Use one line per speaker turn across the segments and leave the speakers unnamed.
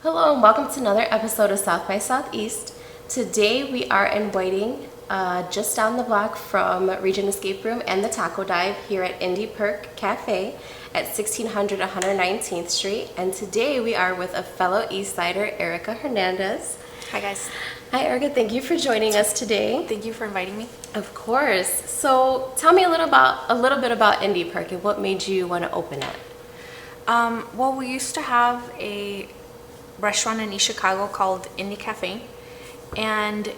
Hello and welcome to another episode of South by Southeast. Today we are in Whiting, just down the block from Regent Escape Room and the Taco Dive here at Indy Perk Cafe at 1600 119th Street. And today we are with a fellow East Sider, Erica Hernandez.
Hi guys.
Hi Erica, thank you for joining us today.
Thank you for inviting me.
Of course. So tell me a little bit about Indy Perk and what made you want to open it.
Well, we used to have a restaurant in East Chicago called Indy Cafe, and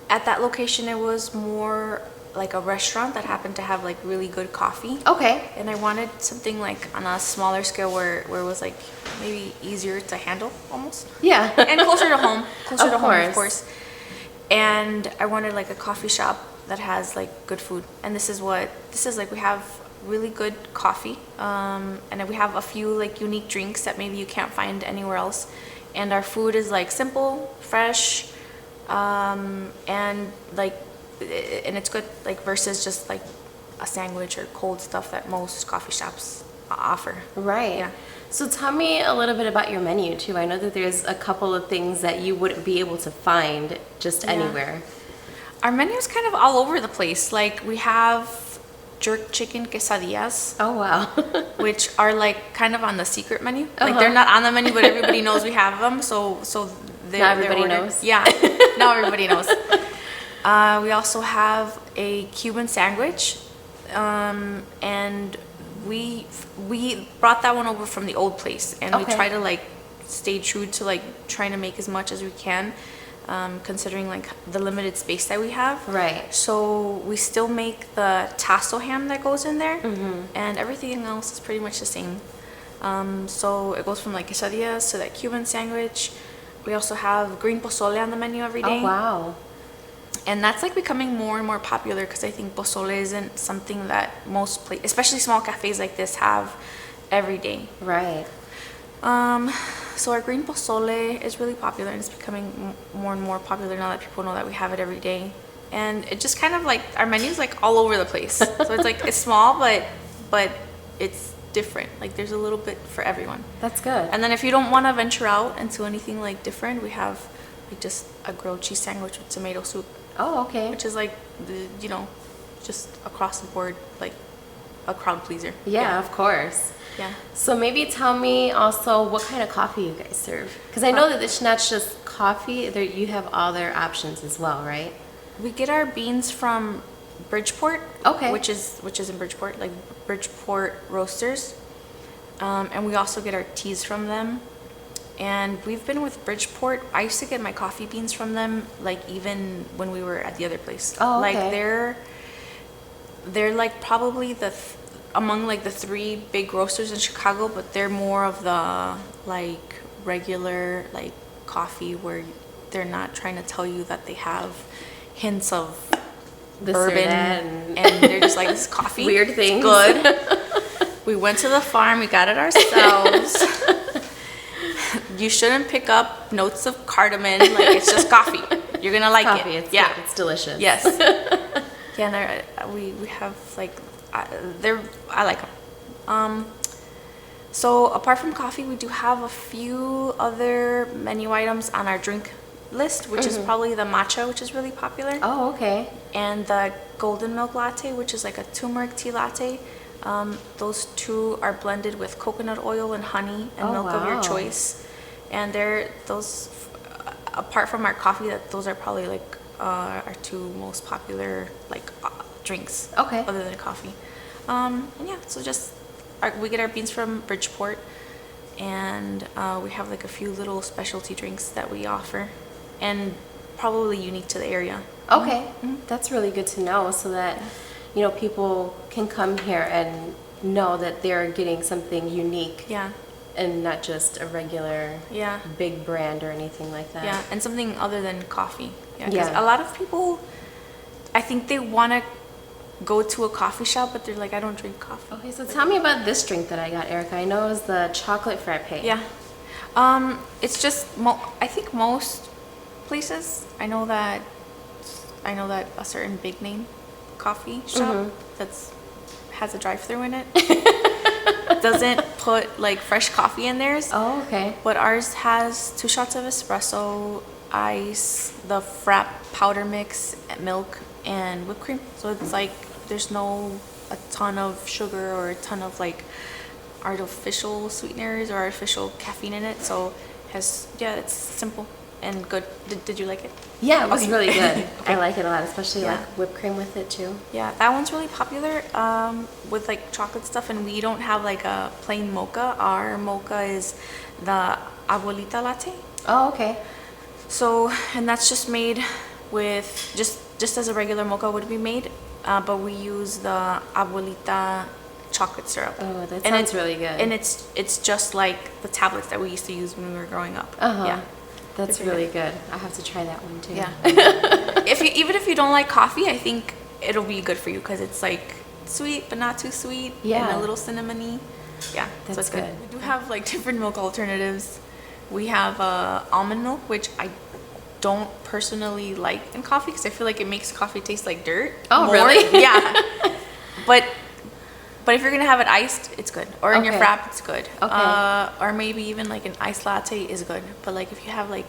at that location it was more like a restaurant that happened to have like really good coffee.
Okay.
And I wanted something like on a smaller scale where it was like maybe easier to handle almost.
Yeah.
And closer to home. Closer
Of
to home, of
course.
course. And I wanted like a coffee shop that has like good food. And this is like we have really good coffee, and we have a few like unique drinks that maybe you can't find anywhere else, and our food is like simple, fresh, and like and it's good like versus just like a sandwich or cold stuff that most coffee shops offer.
Right.
Yeah.
So tell me a little bit about your menu too. I know that there's a couple of things that you wouldn't be able to find just anywhere.
Our menu is kind of all over the place. Like we have jerk chicken quesadillas.
Oh wow.
Which are like kind of on the secret menu. Like they're not on the menu, but everybody knows we have them. So
Not everybody knows.
Yeah, now everybody knows. We also have a Cuban sandwich, and we brought that one over from the old place, and we try to like stay true to like trying to make as much as we can. Considering like the limited space that we have.
Right.
So we still make the tasso ham that goes in there, and everything else is pretty much the same. So it goes from like quesadillas to that Cuban sandwich. We also have green pozole on the menu every day.
Oh wow.
And that's like becoming more and more popular because I think pozole isn't something that most especially small cafes like this have every day.
Right.
So our green pozole is really popular, and it's becoming more and more popular now that people know that we have it every day. And it just kind of like our menu's like all over the place. So it's like it's small, but it's different. Like there's a little bit for everyone.
That's good.
And then if you don't want to venture out into anything like different, we have like just a grilled cheese sandwich with tomato soup.
Oh, okay.
Which is like just across the board like a crowd pleaser.
Yeah, of course.
Yeah.
So maybe tell me also what kind of coffee you guys serve, because I know that it's not just coffee. You have other options as well, right?
We get our beans from Bridgeport.
Okay.
Which is in Bridgeport, like Bridgeport Roasters, and we also get our teas from them. And we've been with Bridgeport. I used to get my coffee beans from them, like even when we were at the other place.
Oh, okay.
Like they're like probably among like the three big roasters in Chicago, but they're more of the like regular like coffee where they're not trying to tell you that they have hints of
This
bourbon
or that
and they're just like, this is coffee.
Weird things.
Good. We went to the farm, we got it ourselves. You shouldn't pick up notes of cardamom, like it's just coffee. You're gonna like
coffee.
it.
It's
yeah,
good. It's delicious.
Yes. Yeah, and we have like I like them. So apart from coffee, we do have a few other menu items on our drink list, which is probably the matcha, which is really popular.
Oh, okay.
And the golden milk latte, which is like a turmeric tea latte. Those two are blended with coconut oil and honey and milk of your choice. And apart from our coffee, those are probably like our two most popular like drinks.
Okay.
Other than coffee. And yeah, so we get our beans from Bridgeport, and we have like a few little specialty drinks that we offer, and probably unique to the area.
Okay. That's really good to know, so that people can come here and know that they're getting something unique.
Yeah.
And not just a regular big brand or anything like that.
Yeah, and something other than coffee. Yeah, because
Yeah.
a lot of people, I think they want to go to a coffee shop, but they're like, I don't drink coffee.
Okay, so tell me about this drink that I got, Erica. I know it was the chocolate frappe.
Yeah. It's just, I think most places, I know that a certain big name coffee shop has a drive-thru in it. doesn't put like fresh coffee in theirs.
Oh, okay.
But ours has 2 shots of espresso, ice, the frap powder mix, milk, and whipped cream. So it's like there's no a ton of sugar or a ton of like artificial sweeteners or artificial caffeine in it. So it's simple and good. Did you like it?
Yeah, it was
Okay.
really good.
Okay.
I like it a lot, especially
Yeah.
like whipped cream with it too.
Yeah, that one's really popular with like chocolate stuff, and we don't have like a plain mocha. Our mocha is the abuelita latte.
Oh, okay.
So, and that's just made with just as a regular mocha would be made, but we use the abuelita chocolate syrup.
Oh, that
And
sounds really good.
And it's just like the tablets that we used to use when we were growing up.
Uh-huh.
Yeah.
That's
It's really
really good. I have to try that one too.
Yeah. Even if you don't like coffee, I think it'll be good for you because it's like sweet but not too sweet.
Yeah.
And a little cinnamony. Yeah. So
That's
it's good.
good.
We do have like different milk alternatives. We have almond milk, which I don't personally like in coffee because I feel like it makes coffee taste like dirt.
Oh,
more.
really?
Yeah. But if you're gonna have it iced, it's good. Or in your
Okay.
frap, it's good.
Okay.
Or maybe even like an iced latte is good. But like if you have like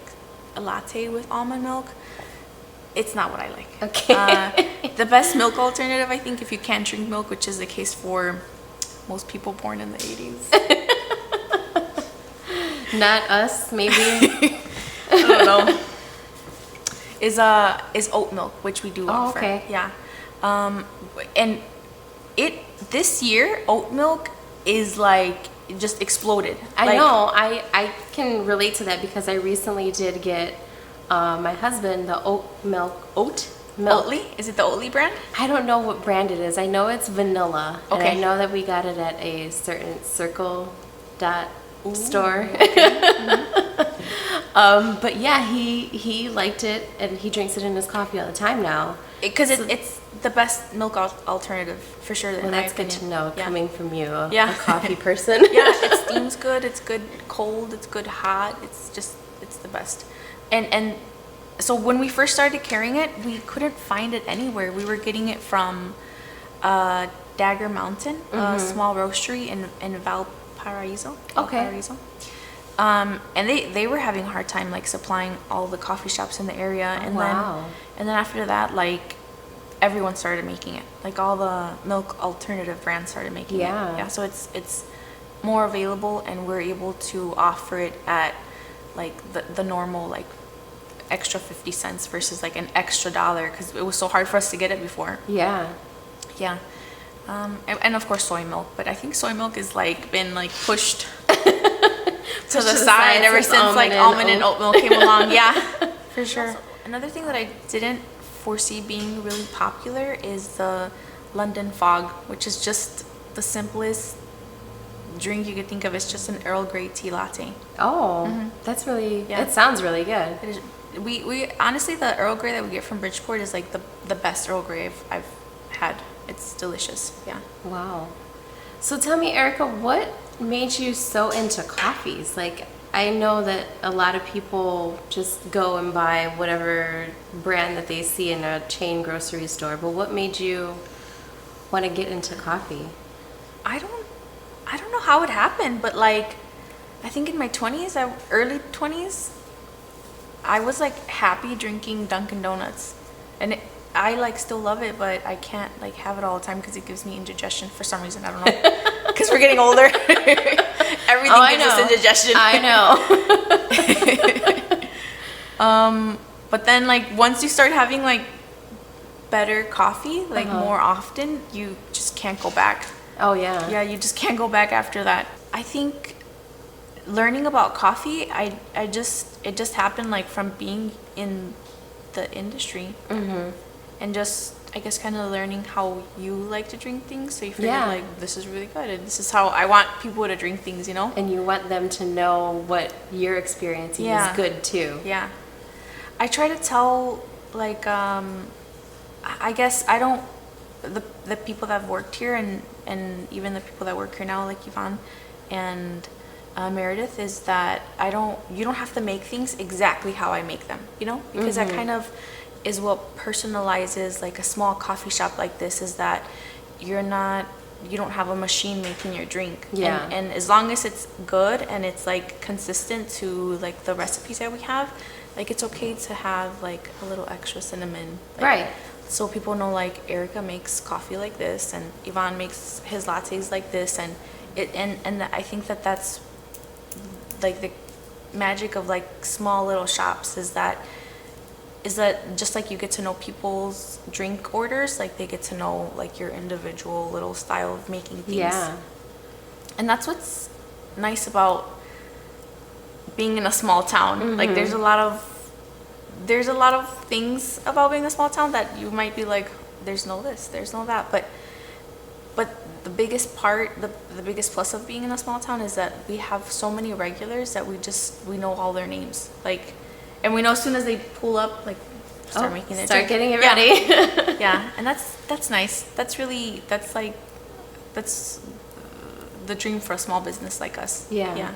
a latte with almond milk, it's not what I like.
Okay.
The best milk alternative, I think, if you can't drink milk, which is the case for most people born in the 80s.
Not us, maybe.
I don't know. Is oat milk, which we do
Oh,
offer.
okay.
Yeah. And this year oat milk is like just exploded.
I
Like,
know. I can relate to that because I recently did get my husband the oat milk.
Oatly? Is it the Oatly brand?
I don't know what brand it is. I know it's vanilla. And I
Okay.
know that we got it at a certain Circle dot store. But yeah, he liked it and he drinks it in his coffee all the time now.
Because it's the best milk alternative for sure.
Well,
in my
that's good to
opinion.
know
Yeah.
coming from you, a
Yeah.
coffee person.
Yeah, it steams good. It's good cold. It's good hot. It's the best. And so when we first started carrying it, we couldn't find it anywhere. We were getting it from Dagger Mountain, a small roastery in Valparaiso.
Okay.
Valparaiso. And they were having a hard time like supplying all the coffee shops in the area. And
wow.
then after that, like everyone started making it. Like all the milk alternative brands started making
Yeah.
it. Yeah. So it's more available, and we're able to offer it at like the normal like extra 50 cents versus like an extra $1 because it was so hard for us to get it before.
Yeah.
Yeah. And of course soy milk, but I think soy milk is like been like pushed to the side ever since like almond and oat milk came along. Yeah, for sure. Another thing that I didn't foresee being really popular is the London Fog, which is just the simplest drink you could think of. It's just an Earl Grey tea latte.
Oh, that's really,
Yeah.
it sounds really good.
It is, we honestly, the Earl Grey that we get from Bridgeport is like the best Earl Grey I've had. It's delicious. Yeah.
Wow. So tell me, Erica, what made you so into coffees? Like, I know that a lot of people just go and buy whatever brand that they see in a chain grocery store, but what made you want to get into coffee?
I don't know how it happened, but like I think in my 20s, early 20s, I was like happy drinking Dunkin' Donuts. And I like still love it, but I can't like have it all the time because it gives me indigestion for some reason. I don't know. Because we're getting older. Everything gives us indigestion.
I
know. But then like once you start having like better coffee, like more often, you just can't go back.
Oh, yeah.
Yeah, you just can't go back after that. I think learning about coffee, it just happened like from being in the industry. And just, I guess, kind of learning how you like to drink things. So you figure
Yeah.
like, this is really good. And this is how I want people to drink things, you know?
And you want them to know what you're experiencing
Yeah.
is good too.
Yeah. I try to tell, like, I guess I don't, the people that have worked here and even the people that work here now, like Yvonne and Meredith, is that you don't have to make things exactly how I make them, you know? Because that kind of is what personalizes like a small coffee shop like this, is that you're not you don't have a machine making your drink.
Yeah.
And as long as it's good and it's like consistent to like the recipes that we have, like it's okay to have like a little extra cinnamon. Like,
Right.
So people know like Erica makes coffee like this and Ivan makes his lattes like this, and I think that that's like the magic of like small little shops is that just like you get to know people's drink orders, like they get to know like your individual little style of making things.
Yeah.
And that's what's nice about being in a small town. Like there's a lot of things about being a small town that you might be like, there's no this, there's no that, but the biggest part, the biggest plus of being in a small town is that we have so many regulars that we know all their names, like, and we know as soon as they pull up, like, start making their drink.
Getting it ready.
Yeah, and that's nice. That's the dream for a small business like us.
Yeah.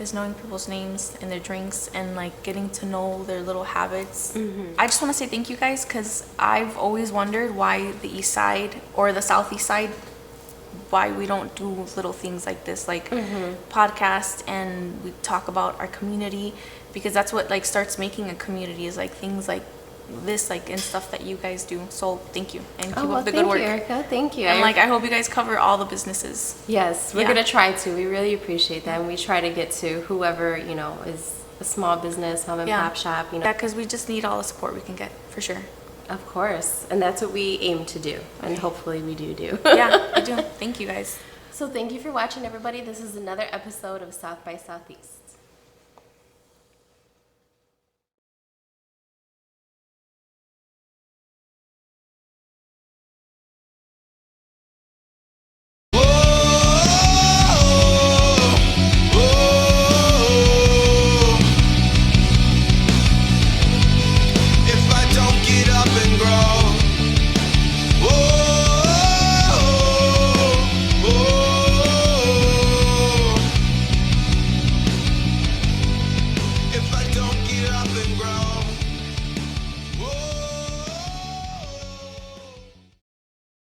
Is knowing people's names and their drinks and like getting to know their little habits. I just want to say thank you guys, because I've always wondered why the east side or the southeast side, why we don't do little things like this, like podcast, and we talk about our community, because that's what like starts making a community, is like things like this, like, and stuff that you guys do. So thank you, and keep up the good work.
Thank you, Erica. Thank you.
And like I hope you guys cover all the businesses.
Yes, we're
Yeah.
gonna try to. We really appreciate that, and we try to get to whoever is a small business, mom and pop shop.
Yeah, because we just need all the support we can get, for sure.
Of course, and that's what we aim to do, and hopefully we do.
Yeah, I do. Thank you guys.
So thank you for watching, everybody. This is another episode of South by Southeast.